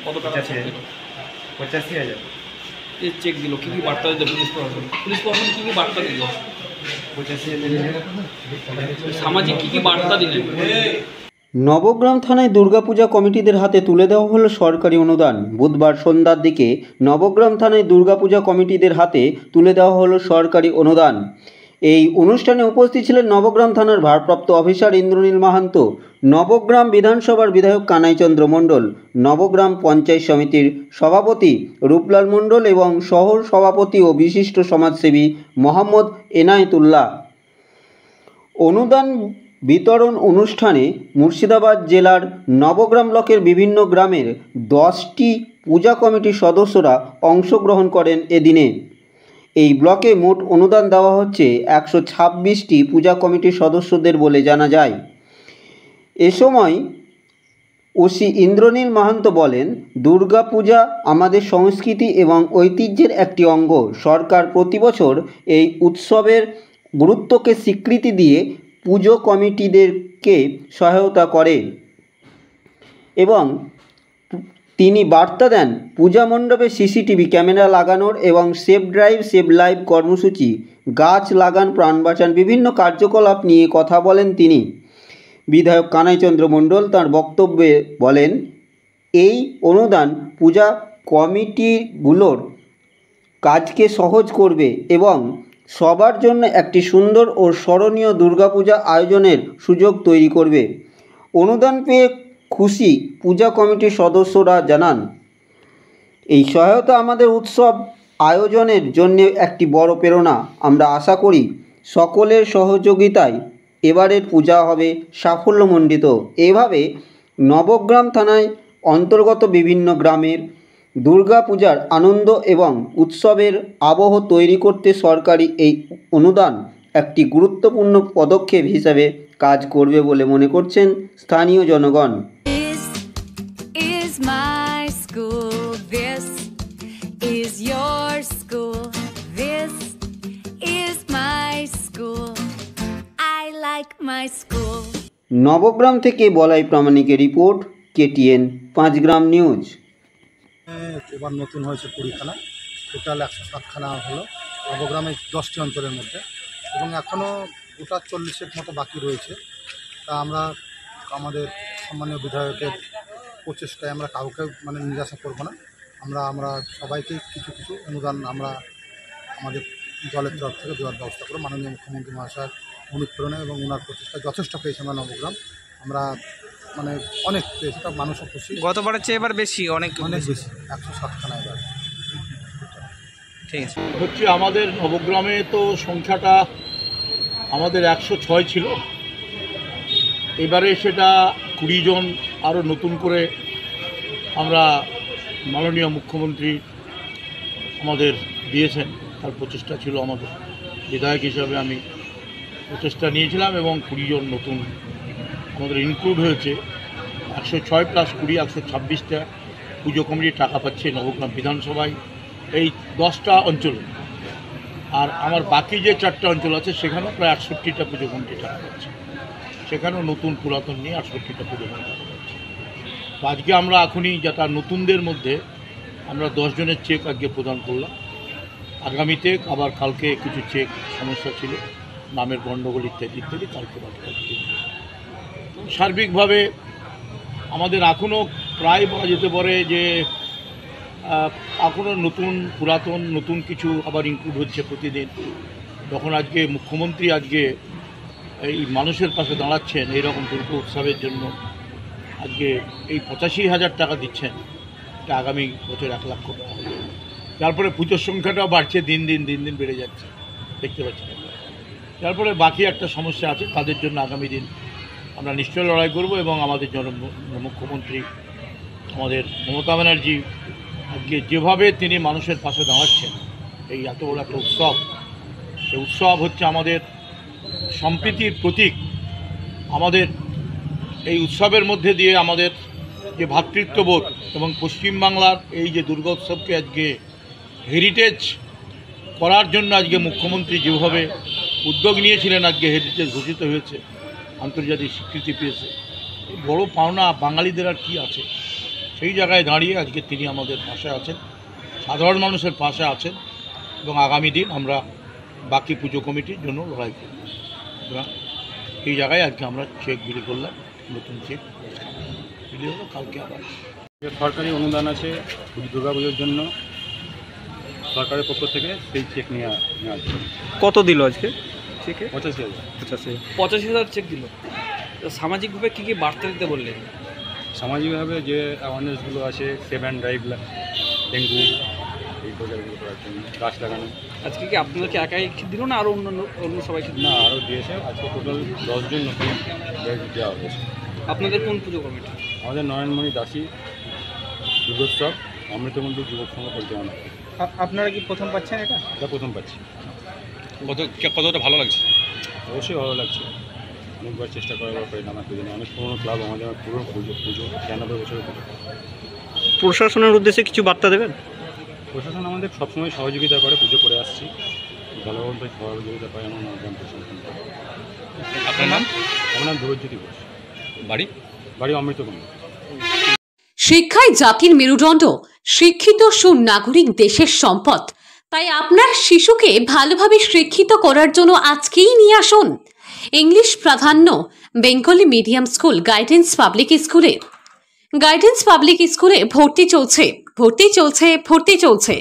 কত টাকা চেক দিল? 85,000 এই চেক দিল, কী কী বার্তা দিল পুলিশ প্রশাসন? পুলিশ প্রশাসন কী কী বার্তা দিল? 85,000 সামাজিক কী কী বার্তা দিলেন? নবগ্রাম থানায় দুর্গাপূজা কমিটিদের হাতে তুলে দেওয়া হলো সরকারি অনুদান। বুধবার সন্ধ্যার দিকে নবগ্রাম থানায় দুর্গাপূজা কমিটিদের হাতে তুলে দেওয়া হলো সরকারি অনুদান। এই অনুষ্ঠানে উপস্থিত ছিলেন নবগ্রাম থানার ভারপ্রাপ্ত অফিসার ইন্দ্রনীল মাহান্ত, নবগ্রাম বিধানসভার বিধায়ক কানাইচন্দ্র মণ্ডল, নবগ্রাম পঞ্চায়েত সমিতির সভাপতি রূপলাল মণ্ডল এবং শহর সভাপতি ও বিশিষ্ট সমাজসেবী মোহাম্মদ এনায়েতুল্লাহ। অনুদান বিতরণ অনুষ্ঠানে মুর্শিদাবাদ জেলার নবগ্রাম ব্লকের বিভিন্ন গ্রামের 10টি পূজা কমিটির সদস্যরা অংশগ্রহণ করেন এদিনে। এই ব্লকে মোট অনুদান দেওয়া হচ্ছে 126টি পূজা কমিটির সদস্যদের বলে জানা যায়। এ সময় ওসি ইন্দ্রনীল মাহান্ত বলেন, দুর্গাপূজা আমাদের সংস্কৃতি এবং ঐতিহ্যের একটি অঙ্গ। সরকার প্রতি বছর এই উৎসবের গুরুত্বকে স্বীকৃতি দিয়ে পুজো কমিটিদেরকে সহায়তা করে এবং তিনি বার্তা দেন পূজা মণ্ডপে সিসিটিভি ক্যামেরা লাগানোর এবং সেভ ড্রাইভ সেভ লাইভ কর্মসূচি, গাছ লাগান প্রাণ বাঁচান বিভিন্ন কার্যকলাপ নিয়ে কথা বলেন তিনি। বিধায়ক কানাইচন্দ্র মণ্ডল তাঁর বক্তব্যে বলেন, এই অনুদান পূজা কমিটিগুলোর কাজকে সহজ করবে এবং সবার জন্য একটি সুন্দর ও স্মরণীয় দুর্গাপূজা আয়োজনের সুযোগ তৈরি করবে। অনুদান পেয়ে খুশি পূজা কমিটির সদস্যরা জানান, এই সহায়তা আমাদের উৎসব আয়োজনের জন্য একটি বড় প্রেরণা। আমরা আশা করি সকলের সহযোগিতায় এবারের পূজা হবে সাফল্যমণ্ডিত। এভাবে নবগ্রাম থানায় অন্তর্গত বিভিন্ন গ্রামের দুর্গাপূজার আনন্দ এবং উৎসবের আবহ তৈরি করতে সরকারি এই অনুদান একটি গুরুত্বপূর্ণ পদক্ষেপ হিসাবে কাজ করবে বলে মনে করছেন স্থানীয় জনগণ। নবগ্রাম থেকে বলাই প্রামাণিকের রিপোর্ট, KTN 5 গ্রাম নিউজ। এবার নতুন হয়েছে 20খানা, টোটাল 107খানা হলো নবগ্রামে 10টি অঞ্চলের মধ্যে, এবং এখনও গোটা 40-এর মতো বাকি রয়েছে। তা আমরা আমাদের সম্মানীয় বিধায়কের প্রচেষ্টায় আমরা কাউকে নিরাশা করব না। আমরা সবাইকে কিছু কিছু অনুদান আমরা আমাদের দলের তরফ থেকে দেওয়ার ব্যবস্থা করব। মাননীয় মুখ্যমন্ত্রী মহাশয়ের অনুপ্রেরণা এবং ওনার প্রচেষ্টা যথেষ্ট পেয়েছে আমরা নবগ্রাম, আমরা অনেক পেয়েছি, তা মানুষও খুশি। গতবারের চেয়ে এবার বেশি, অনেক বেশি 107খানা এবার। ঠিক আছে, হচ্ছে আমাদের নবগ্রামে তো সংখ্যাটা আমাদের 106 ছিল, এবারে সেটা 20 জন আরও নতুন করে আমরা মাননীয় মুখ্যমন্ত্রী আমাদের দিয়েছেন, তার প্রচেষ্টা ছিল। আমাদের বিধায়ক হিসাবে আমি প্রচেষ্টা নিয়েছিলাম এবং 20 জন নতুন আমাদের ইনক্লুড হয়েছে। 106 + 20 126টা পুজো কমিটির টাকা পাচ্ছে নবগ্রাম বিধানসভায় এই 10টা অঞ্চলে। আর আমার বাকি যে 4টা অঞ্চল আছে সেখানেও প্রায় 68টা পুজো কমিটি টাকা পাচ্ছে, সেখানেও নতুন পুরাতন নিয়ে 68টা পুজো কমিটি টাকা পাচ্ছে। তো আজকে আমরা এখনই যেটা নতুনদের মধ্যে আমরা 10 জনের চেক আজকে প্রদান করলাম। আগামীতে আবার কালকে কিছু চেক সমস্যা ছিল, নামের গণ্ডগোল ইত্যাদি ইত্যাদি, কালকে বাকিটা সার্বিকভাবে আমাদের এখনও প্রায় বলা যেতে পারে যে এখনও নতুন পুরাতন নতুন কিছু আবার ইনক্লুড হচ্ছে প্রতিদিন। যখন আজকে মুখ্যমন্ত্রী আজকে এই মানুষের পাশে দাঁড়াচ্ছেন এইরকম দুর্গা উৎসবের জন্য, আজকে এই 85,000 টাকা দিচ্ছেন, এটা আগামী বছর 1 লাখ টাকা হবে। তারপরে পুজোর সংখ্যাটাও বাড়ছে, দিন দিন বেড়ে যাচ্ছে, দেখতে পাচ্ছেন। তারপরে বাকি একটা সমস্যা আছে, তাদের জন্য আগামী দিন আমরা নিশ্চয় লড়াই করব এবং আমাদের মুখ্যমন্ত্রী আমাদের মমতা ব্যানার্জি আজকে যেভাবে তিনি মানুষের পাশে দাঁড়াচ্ছেন, এই এত বড় একটা উৎসব, সেই উৎসব হচ্ছে আমাদের সম্প্রীতির প্রতীক। আমাদের এই উৎসবের মধ্যে দিয়ে আমাদের যে ভ্রাতৃত্ববোধ এবং পশ্চিমবাংলার এই যে দুর্গা উৎসবকে আজকে হেরিটেজ করার জন্য আজকে মুখ্যমন্ত্রী যেভাবে উদ্যোগ নিয়েছিলেন, আজকে হেরিটেজ ঘোষিত হয়েছে, আন্তর্জাতিক স্বীকৃতি পেয়েছে। বড় পাওনা বাঙালিদের আর কি আছে। সেই জায়গায় দাঁড়িয়ে আজকে তিনি আমাদের পাশে আছেন, সাধারণ মানুষের পাশে আছেন এবং আগামী দিন আমরা বাকি পুজো কমিটির জন্য লড়াই করব। এবং এই জায়গায় আজকে আমরা চেক বিলি করলাম, নতুন চেক বিলি হলো, কালকে আবার সরকারি অনুদান আছে দুর্গাপুজোর জন্য, সরকারের পক্ষ থেকে সেই চেক নেওয়া জন্য কত দিল আজকে চেকে? 85,000। 85,000 চেক দিল। তো সামাজিকভাবে কী কী বার্তা দিতে বললেন? সামাজিকভাবে যে অ্যাওয়ারনেসগুলো আছে, 7 ড্রাইভ, ডেঙ্গু, এই প্রচারগুলো করার জন্য, গাছ লাগানো। আজকে কি আপনাদেরকে একাই দিল না আরও অন্য সবাইকে? না, আরও দিয়েছে। আজকে টোটাল 10 জন নতুন ড্রাইভ দেওয়া হয়েছে। আপনাদের কোন পুজো কমিটি? আমাদের নয়নমণি দাসী দুর্গোৎসব অমৃতমন্দির যুবক সংঘ পরিচালনা। আপনারা কি প্রথম পাচ্ছেন এটা? এটা প্রথম পাচ্ছি। কতটা ভালো লাগছে? অবশ্যই ভালো লাগছে। অনেকবার চেষ্টা করার পরে আমার পুজো, অনেক পুরোনো ক্লাব, আমাদের পুরো পুজো 96 বছরের পুজো। প্রশাসনের উদ্দেশ্যে কিছু বার্তা দেবেন? প্রশাসন আমাদের সবসময় সহযোগিতা করে, পুজো করে আসছি, ভালোভাবে সহযোগিতা পাই আমার নবগ্রাম প্রশাসন। আপনার নাম? আমার নাম ধ্রুবজ্যোতি ঘোষ। বাড়ি অমৃতকুণ্ড। শিক্ষাই জাতির মেরুদণ্ড, শিক্ষিত সুনাগরিক দেশের সম্পদ। তাই আপনার শিশুকে ভালোভাবে শিক্ষিত করার জন্য আজকেই নিয়ে আসুন ইংলিশ প্রাধান্য Bengali medium school guidance public স্কুলে। গাইডেন্স পাবলিক স্কুলে ভর্তি চলছে।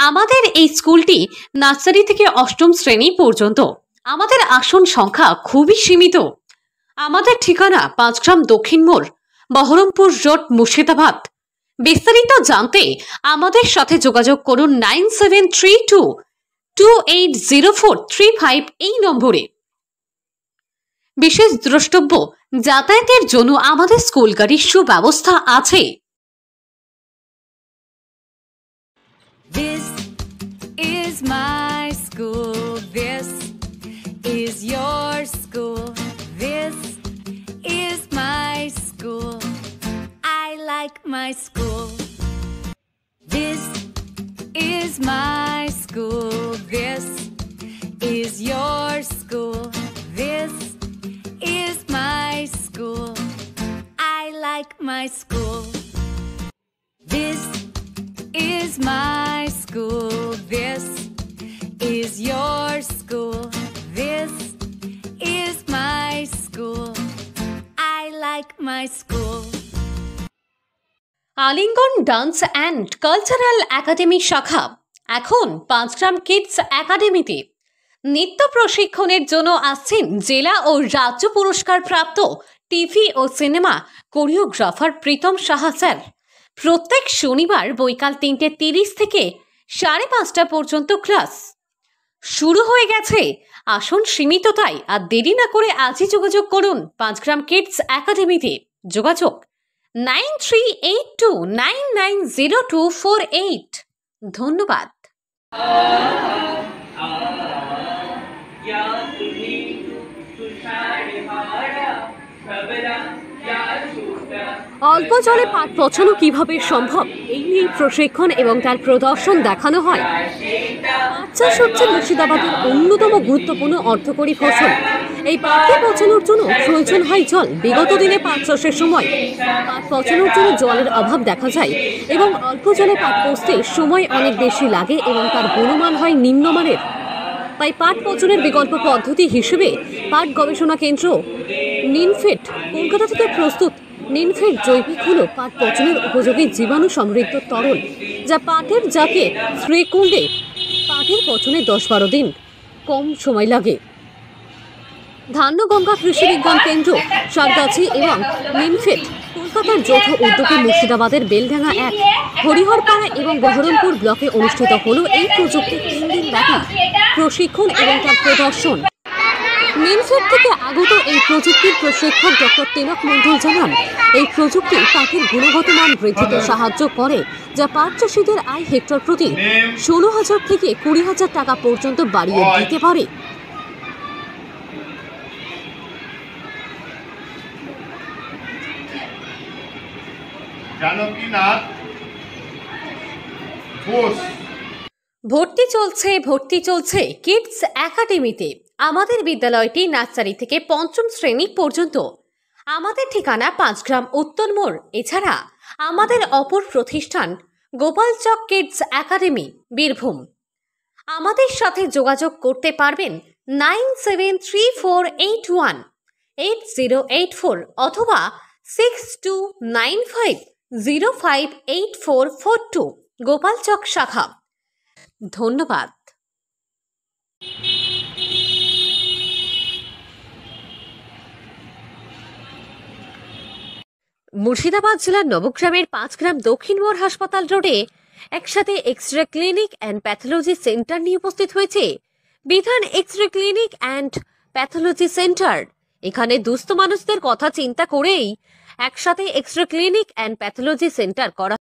আমাদের এই স্কুলটি নার্সারি থেকে 8ম শ্রেণী পর্যন্ত। আমাদের আসন সংখ্যা খুবই সীমিত। আমাদের ঠিকানা 5 গ্রাম দক্ষিণ মোড়, বহরমপুর রোড, মুর্শিদাবাদ। বিস্তারিত জানতে আমাদের সাথে যোগাযোগ করুন 9732280435 এই নম্বরে। বিশেষ দ্রষ্টব্য, যাতায়াতের জন্য আমাদের স্কুল গাড়ির সুব্যবস্থা আছে। This is my school. This is your school. This is my school. I like my school. This is my school. This is your school. This is my school. I like my school. This is my school. This is your school. This is my school. I like my school. আলিঙ্গন dance and cultural academy শাখা এখন 5 গ্রাম kids একাডেমিতে। নৃত্য প্রশিক্ষণের জন্য আসছেন জেলা ও রাজ্য পুরস্কার প্রাপ্ত টিভি ও cinema choreographer Pritam Saha sir. প্রত্যেক শনিবার বৈকাল 3:30 থেকে 5:30 পর্যন্ত ক্লাস শুরু হয়ে গেছে। আসন সীমিত, তাই আর দেরি না করে আজই যোগাযোগ করুন 5 গ্রাম কিডস একাডেমিতে। যোগাযোগ 9382990248। ধন্যবাদ। অল্প জলে পাট পচানো কিভাবে সম্ভব, এই নিয়ে প্রশিক্ষণ এবং তার প্রদর্শন দেখানো হয়। পাট চাষ হচ্ছে মুর্শিদাবাদের অন্যতম গুরুত্বপূর্ণ অর্থকরী ফসল। এই পাটকে পচানোর জন্য প্রয়োজন হয় জল। বিগত দিনে পাট চাষের সময় পাট পচানোর জন্য জলের অভাব দেখা যায় এবং অল্প জলে পাট পচতে সময় অনেক বেশি লাগে এবং তার গুণমান হয় নিম্নমানের। তাই পাট পচনের বিকল্প পদ্ধতি হিসেবে পাট গবেষণা কেন্দ্র নিনফেট কলকাতা থেকে প্রস্তুত নিনফেট জৈবিক হলো পাট পচনের উপযোগী জীবাণু সমৃদ্ধ তরল, যা পাটের জাকে স্প্রে করলে পাটের পচনে 10-12 দিন কম সময় লাগে। ধান্যগঙ্গা কৃষি বিজ্ঞান কেন্দ্র, সারগাছি এবং নিনফেট কলকাতার যৌথ উদ্যোগে মুর্শিদাবাদের বেলডাঙ্গা 1, হরিহরপাড়া এবং বহরমপুর ব্লকে অনুষ্ঠিত হলো এই প্রযুক্তি 3 দিন ব্যাপী প্রশিক্ষণ এবং তার প্রদর্শন। নিনফেট থেকে আগত এই প্রযুক্তির প্রশিক্ষক ডক্টর তিলক মণ্ডল জানান, এই প্রযুক্তি পাটের গুণগত মান বৃদ্ধিতে সাহায্য করে, যা পাট চাষিদের আয় হেক্টর প্রতি 16,000 থেকে 20,000 টাকা পর্যন্ত বাড়িয়ে দিতে পারে। ভর্তি চলছে কিডস একাডেমিতে। আমাদের বিদ্যালয়টি নার্সারি থেকে 5ম শ্রেণী পর্যন্ত। আমাদের ঠিকানা 5 গ্রাম উত্তর মোড়। এছাড়া আমাদের অপর প্রতিষ্ঠান গোপালচক কিডস একাডেমি, বীরভূম। আমাদের সাথে যোগাযোগ করতে পারবেন 9734818084 অথবা 6295058442 গোপালচক শাখা। ধন্যবাদ। মুর্শিদাবাদ জেলার নবগ্রামের 5 গ্রাম দক্ষিণ মোড় হাসপাতাল রোডে একসাথে X ray clinic and pathology centre নিয়ে উপস্থিত হয়েছে বিধান X ray clinic and pathology centre. এখানে দুস্থ মানুষদের কথা চিন্তা করেই একসাথে X ray clinic and pathology centre করা